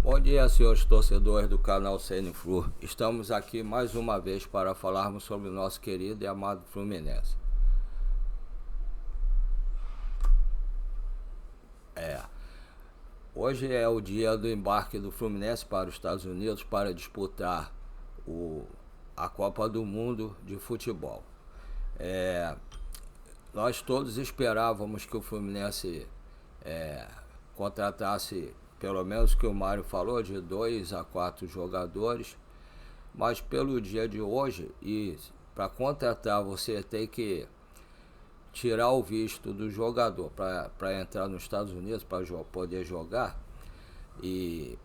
Bom dia, senhores torcedores do canal CNFlu. Estamos aqui mais uma vez para falarmos sobre o nosso querido e amado Fluminense. Hoje é o dia do embarque do Fluminense para os Estados Unidos para disputar a Copa do Mundo de futebol. Nós todos esperávamos que o Fluminense contratasse, pelo menos o que o Mário falou, de 2 a 4 jogadores, mas pelo dia de hoje, e para contratar você tem que tirar o visto do jogador para entrar nos Estados Unidos, para poder jogar, e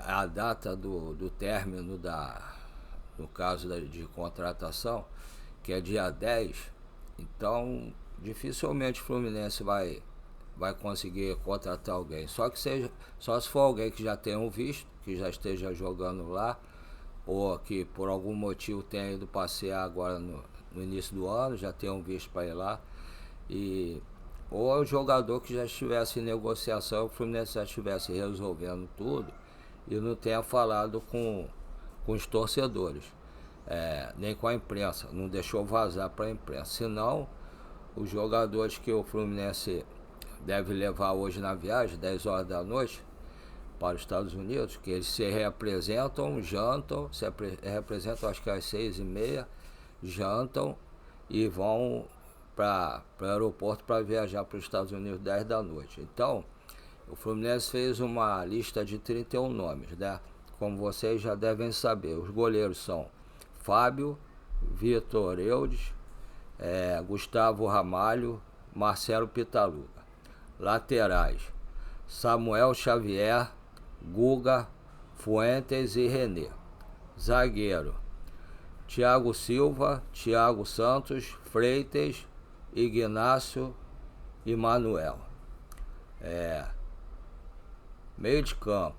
a data do término no caso de contratação, que é dia 10, então dificilmente o Fluminense vai conseguir contratar alguém, só se for alguém que já tenha um visto, que já esteja jogando lá, ou que por algum motivo tenha ido passear agora no início do ano, já tenha um visto para ir lá, ou o jogador que já estivesse em negociação, o Fluminense já estivesse resolvendo tudo e não tenha falado com os torcedores, nem com a imprensa, não deixou vazar para a imprensa. Senão, os jogadores que o Fluminense deve levar hoje na viagem, 10 horas da noite, para os Estados Unidos, que eles se reapresentam, jantam, se representam acho que às 6h30, jantam e vão para o aeroporto para viajar para os Estados Unidos 10 da noite. Então, o Fluminense fez uma lista de 31 nomes, né? Como vocês já devem saber, os goleiros são Fábio, Vitor Eudes, Gustavo Ramalho, Marcelo Pitaluga. Laterais: Samuel Xavier, Guga, Fuentes e René. Zagueiro: Thiago Silva, Thiago Santos, Freitas, Ignácio e Manuel. Meio de campo: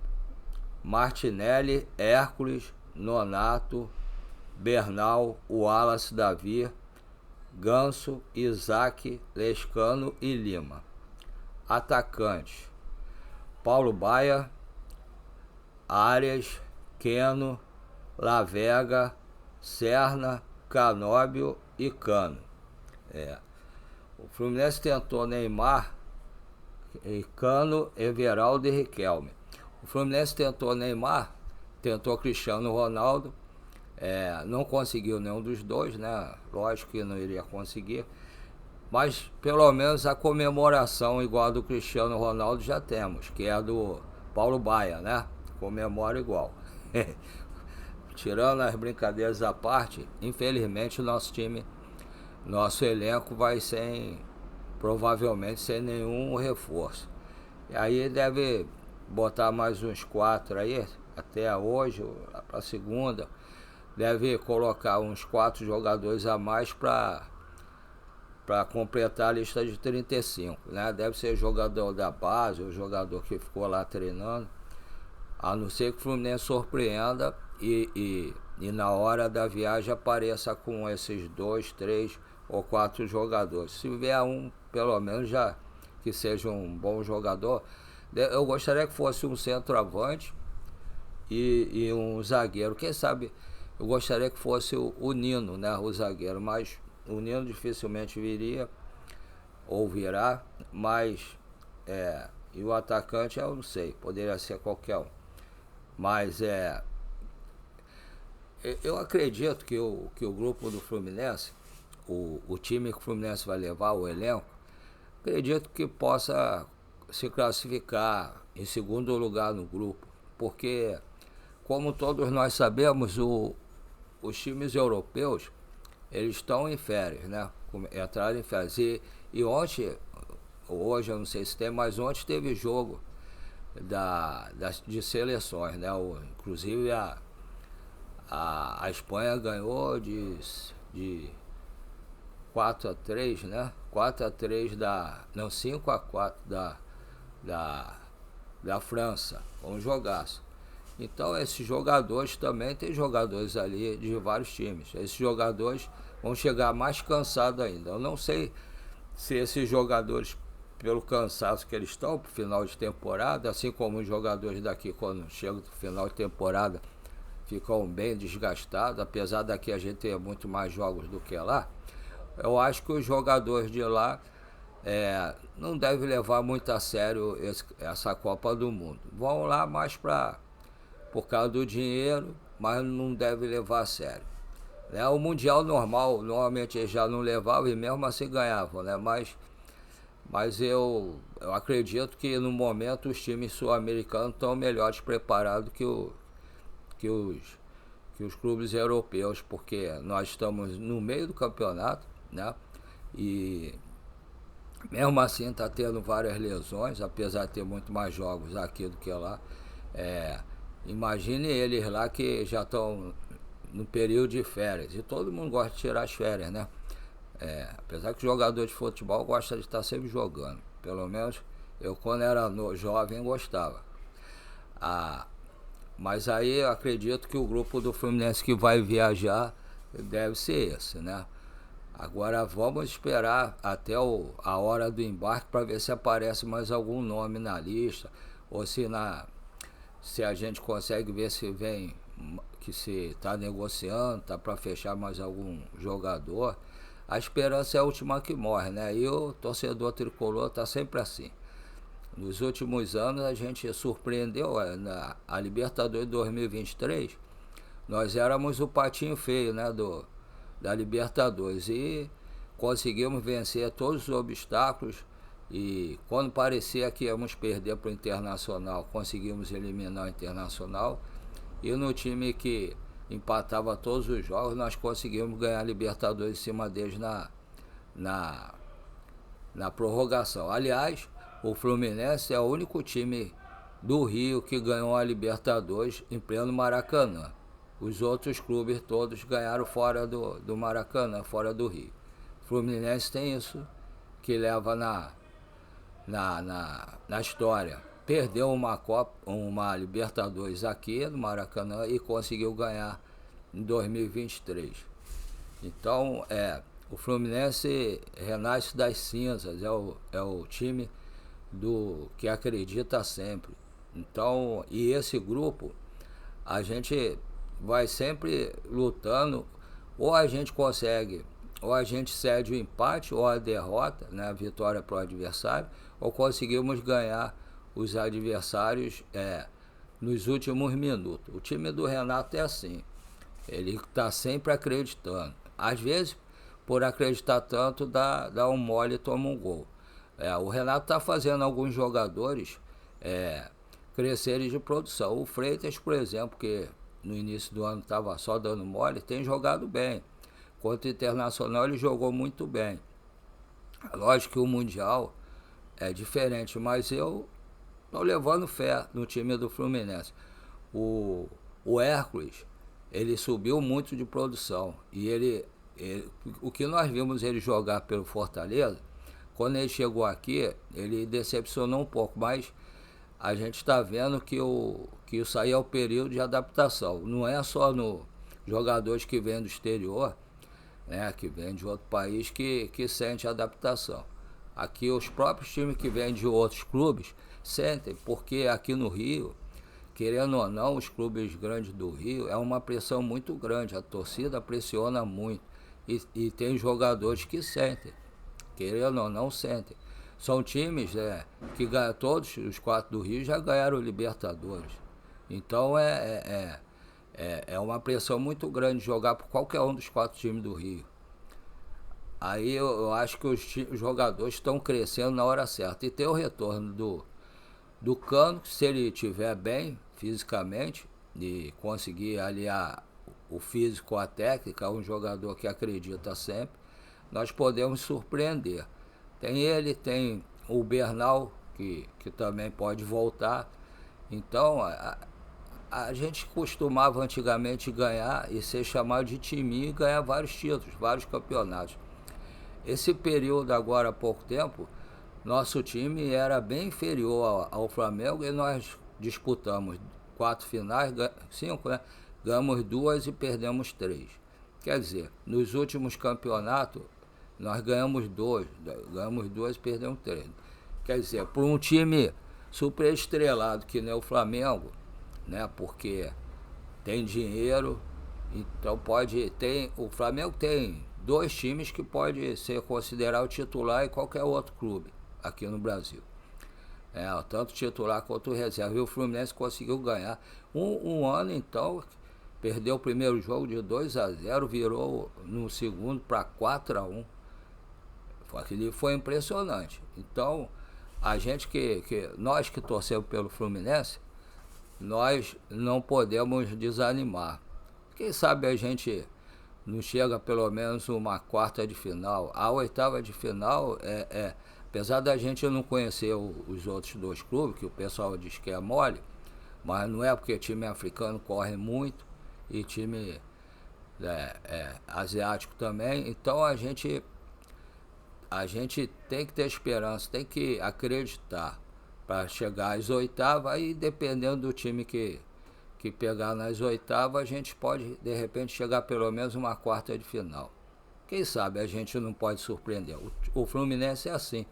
Martinelli, Hércules, Nonato, Bernal, Wallace, Davi, Ganso, Isaac, Lescano e Lima. Atacantes: Paulo Baia, Arias, Queno, Lavega, Serna, Canóbio e Cano. O Fluminense tentou Neymar, Cano, Everaldo e Riquelme. O Fluminense tentou Neymar, tentou Cristiano Ronaldo, não conseguiu nenhum dos dois, né? Lógico que não iria conseguir, mas pelo menos a comemoração igual a do Cristiano Ronaldo já temos, que é a do Paulo Baia, né? Comemora igual. Tirando as brincadeiras à parte, infelizmente o nosso elenco vai provavelmente sem nenhum reforço. E aí deve botar mais uns 4 aí, até hoje, para segunda, deve colocar uns 4 jogadores a mais para completar a lista de 35, né? Deve ser jogador da base, ou jogador que ficou lá treinando, a não ser que o Fluminense surpreenda e na hora da viagem apareça com esses 2, 3 ou 4 jogadores. Se vier um, pelo menos, já que seja um bom jogador, eu gostaria que fosse um centroavante e um zagueiro. Quem sabe eu gostaria que fosse o Nino, né, o zagueiro, mas o Nino dificilmente viria ou virá, mas e o atacante eu não sei, poderia ser qualquer um. Mas eu acredito que o grupo do Fluminense, o time que o Fluminense vai levar, o elenco, acredito que possa se classificar em segundo lugar no grupo, porque, como todos nós sabemos, os times europeus, eles estão em férias, né? Entraram em férias. E ontem, hoje eu não sei se tem, mas ontem teve jogo de seleções, né? Inclusive a Espanha ganhou de 4-3, né? 4-3 não, 5-4 da França. Um jogaço. Então esses jogadores também, tem jogadores ali de vários times. Esses jogadores vão chegar mais cansados ainda. Eu não sei se esses jogadores pelo cansaço que eles estão pro final de temporada, assim como os jogadores daqui quando chegam no final de temporada ficam bem desgastados, apesar daqui a gente ter muito mais jogos do que lá. Eu acho que os jogadores de lá não devem levar muito a sério essa Copa do Mundo. Vão lá mais por causa do dinheiro, mas não devem levar a sério. O Mundial normal, normalmente eles já não levavam e mesmo assim ganhavam, né? Mas eu acredito que no momento os times sul-americanos estão melhores preparados que os clubes europeus, porque nós estamos no meio do campeonato, né? E mesmo assim está tendo várias lesões, apesar de ter muito mais jogos aqui do que lá. Imagine eles lá que já estão no período de férias. E todo mundo gosta de tirar as férias, né? Apesar que o jogador de futebol gosta de estar sempre jogando. Pelo menos eu, quando era jovem, gostava. Mas aí eu acredito que o grupo do Fluminense que vai viajar deve ser esse, né? Agora vamos esperar até a hora do embarque para ver se aparece mais algum nome na lista, ou se a gente consegue ver se vem, que se está negociando, está para fechar mais algum jogador. A esperança é a última que morre, né? E o torcedor tricolor está sempre assim. Nos últimos anos a gente surpreendeu a Libertadores 2023. Nós éramos o patinho feio, né, da Libertadores, e conseguimos vencer todos os obstáculos. E quando parecia que íamos perder para o Internacional, conseguimos eliminar o Internacional. E no time que empatava todos os jogos, nós conseguimos ganhar a Libertadores em cima deles na prorrogação. Aliás, o Fluminense é o único time do Rio que ganhou a Libertadores em pleno Maracanã. Os outros clubes todos ganharam fora do Maracanã, fora do Rio. O Fluminense tem isso que leva na história. Perdeu uma Libertadores aqui no Maracanã e conseguiu ganhar em 2023. Então, o Fluminense renasce das cinzas, é o time que acredita sempre. Então, e esse grupo, a gente vai sempre lutando, ou a gente consegue, ou a gente cede o empate ou a derrota, né, a vitória para o adversário, ou conseguimos ganhar os adversários nos últimos minutos. O time do Renato é assim, ele está sempre acreditando. Às vezes, por acreditar tanto, dá um mole e toma um gol. O Renato está fazendo alguns jogadores crescerem de produção. O Freitas, por exemplo, que no início do ano estava só dando mole, tem jogado bem. Contra o Internacional ele jogou muito bem. Lógico que o Mundial é diferente, mas eu estou levando fé no time do Fluminense. O Hércules, ele subiu muito de produção. E o que nós vimos ele jogar pelo Fortaleza, quando ele chegou aqui, ele decepcionou um pouco, mas a gente está vendo que isso aí é o período de adaptação. Não é só no jogadores que vêm do exterior, né, que vêm de outro país, que sente adaptação. Aqui os próprios times que vêm de outros clubes sentem, porque aqui no Rio, querendo ou não, os clubes grandes do Rio, é uma pressão muito grande, a torcida pressiona muito. E tem jogadores que sentem, querendo ou não, sentem. São times que ganham, todos os 4 do Rio já ganharam o Libertadores. Então é uma pressão muito grande jogar por qualquer um dos 4 times do Rio. Aí eu acho que os jogadores estão crescendo na hora certa. E tem o retorno do Cano, se ele estiver bem fisicamente e conseguir aliar o físico com a técnica, um jogador que acredita sempre, nós podemos surpreender. Tem ele, tem o Bernal, que também pode voltar. Então, a gente costumava antigamente ganhar e ser chamado de time e ganhar vários títulos, vários campeonatos. Esse período agora, há pouco tempo, nosso time era bem inferior ao Flamengo e nós disputamos 4 finais, 5, né? Ganhamos 2 e perdemos 3. Quer dizer, nos últimos campeonatos, nós ganhamos 2 e perdemos 3. Quer dizer, para um time super estrelado que nem o Flamengo, né? Porque tem dinheiro, então o Flamengo tem dois times que pode ser considerado titular em qualquer outro clube aqui no Brasil. Tanto titular quanto reserva. E o Fluminense conseguiu ganhar. Um ano, então, perdeu o primeiro jogo de 2-0, virou no segundo para 4-1. Aquilo foi impressionante. Então, a gente nós que torcemos pelo Fluminense, nós não podemos desanimar. Quem sabe a gente não chega pelo menos uma quarta de final. A oitava de final apesar da gente não conhecer os outros dois clubes, que o pessoal diz que é mole, mas não é, porque time africano corre muito e time asiático também. Então a gente tem que ter esperança, tem que acreditar para chegar às oitavas. Aí, dependendo do time que pegar nas oitavas, a gente pode de repente chegar pelo menos uma quarta de final. Quem sabe a gente não pode surpreender. O Fluminense é assim,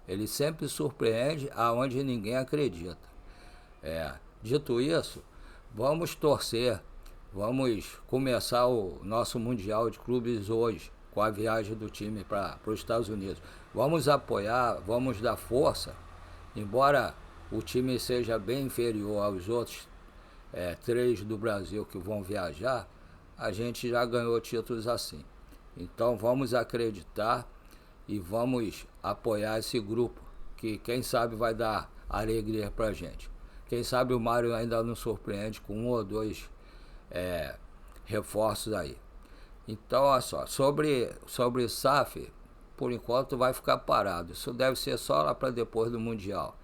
ele sempre surpreende aonde ninguém acredita. Dito isso, vamos torcer, vamos começar o nosso Mundial de Clubes hoje, com a viagem do time para os Estados Unidos. Vamos apoiar, vamos dar força, embora o time seja bem inferior aos outros 3 do Brasil que vão viajar, a gente já ganhou títulos assim. Então vamos acreditar e vamos apoiar esse grupo, que quem sabe vai dar alegria pra gente. Quem sabe o Mário ainda nos surpreende com 1 ou 2 reforços aí. Então, olha só, sobre SAF, por enquanto vai ficar parado. Isso deve ser só lá para depois do Mundial.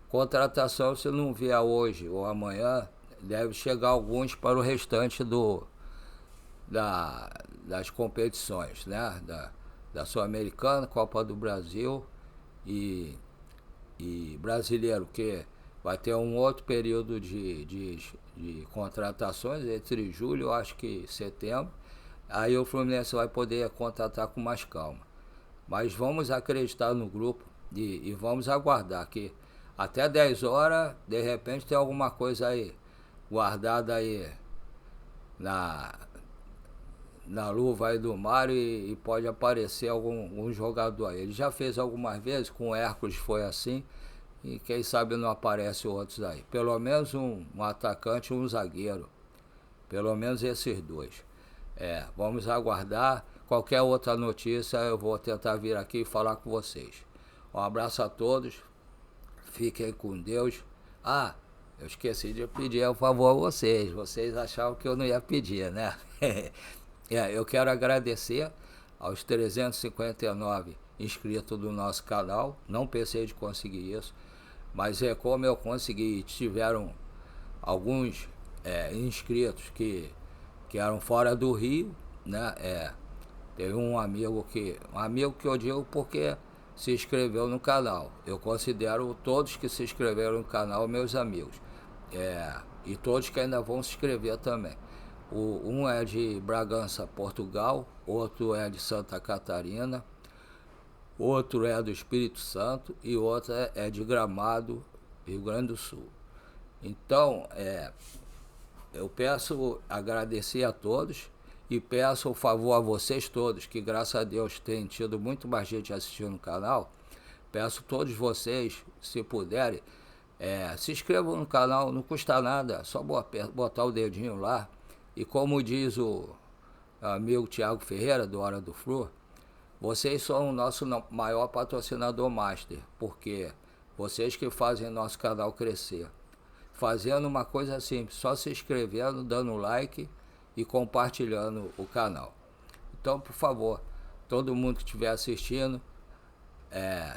Contratação, se não vier hoje ou amanhã, deve chegar alguns para o restante das competições, né? Da Sul-Americana, Copa do Brasil e Brasileiro, que vai ter um outro período de contratações entre julho, acho que setembro. Aí o Fluminense vai poder contratar com mais calma. Mas vamos acreditar no grupo e vamos aguardar que até 10 horas, de repente, tem alguma coisa aí guardada aí na luva aí do Mário e pode aparecer algum jogador aí. Ele já fez algumas vezes, com o Hércules foi assim, e quem sabe não aparece outros aí. Pelo menos um atacante e um zagueiro. Pelo menos esses dois. Vamos aguardar. Qualquer outra notícia eu vou tentar vir aqui e falar com vocês. Um abraço a todos. Fiquem com Deus. Eu esqueci de pedir um favor a vocês. Vocês achavam que eu não ia pedir, né? Eu quero agradecer aos 359 inscritos do nosso canal. Não pensei de conseguir isso, mas como eu consegui. Tiveram alguns inscritos que eram fora do Rio, né? Teve um amigo que eu digo porque se inscreveu no canal. Eu considero todos que se inscreveram no canal meus amigos. E todos que ainda vão se inscrever também. Um é de Bragança, Portugal, outro é de Santa Catarina, outro é do Espírito Santo e outro é de Gramado, Rio Grande do Sul. Então, eu peço agradecer a todos e peço um favor a vocês todos, que graças a Deus tem tido muito mais gente assistindo o canal. Peço a todos vocês, se puderem, se inscrevam no canal, não custa nada, só botar o dedinho lá. E como diz o amigo Thiago Ferreira, do Hora do Flu, vocês são o nosso maior patrocinador master, porque vocês que fazem nosso canal crescer. Fazendo uma coisa simples, só se inscrevendo, dando like e compartilhando o canal. Então, por favor, todo mundo que estiver assistindo,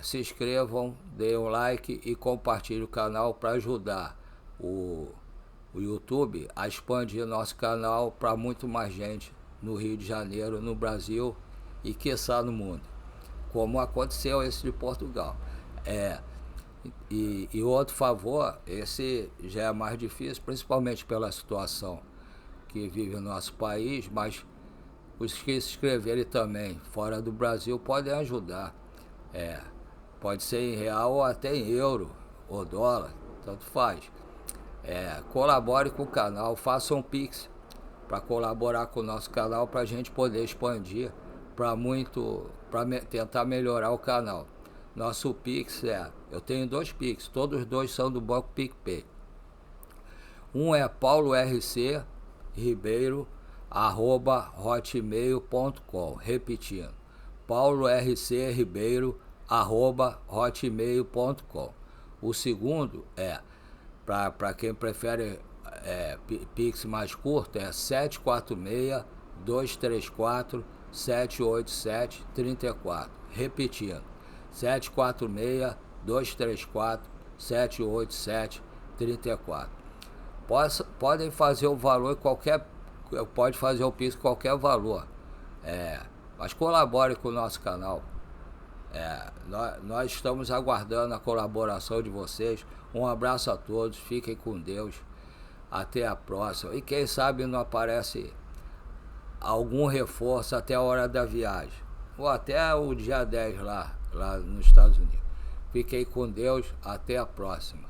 se inscrevam, deem um like e compartilhem o canal para ajudar o YouTube a expandir nosso canal para muito mais gente no Rio de Janeiro, no Brasil e quiçá no mundo, como aconteceu esse de Portugal. E outro favor, esse já é mais difícil, principalmente pela situação que vive o nosso país, mas os que se inscreverem também fora do Brasil podem ajudar Pode ser em real ou até em euro ou dólar, tanto faz. Colabore com o canal, faça um Pix para colaborar com o nosso canal, para a gente poder expandir para tentar melhorar o canal. Nosso Pix eu tenho 2 Pix, todos 2 são do Banco PicPay. Um é paulorcribeiro@hotmail.com, repetindo, paulorcribeiro@hotmail.com. O segundo para quem prefere Pix mais curto, 746-234-787-34. Repetindo, 746-234-787-34. Podem fazer o valor pode fazer o Pix qualquer valor. Mas colabore com o nosso canal. Nós estamos aguardando a colaboração de vocês. Um abraço a todos, fiquem com Deus. Até a próxima. E quem sabe não aparece algum reforço até a hora da viagem. Ou até o dia 10 lá nos Estados Unidos. Fiquem com Deus. Até a próxima.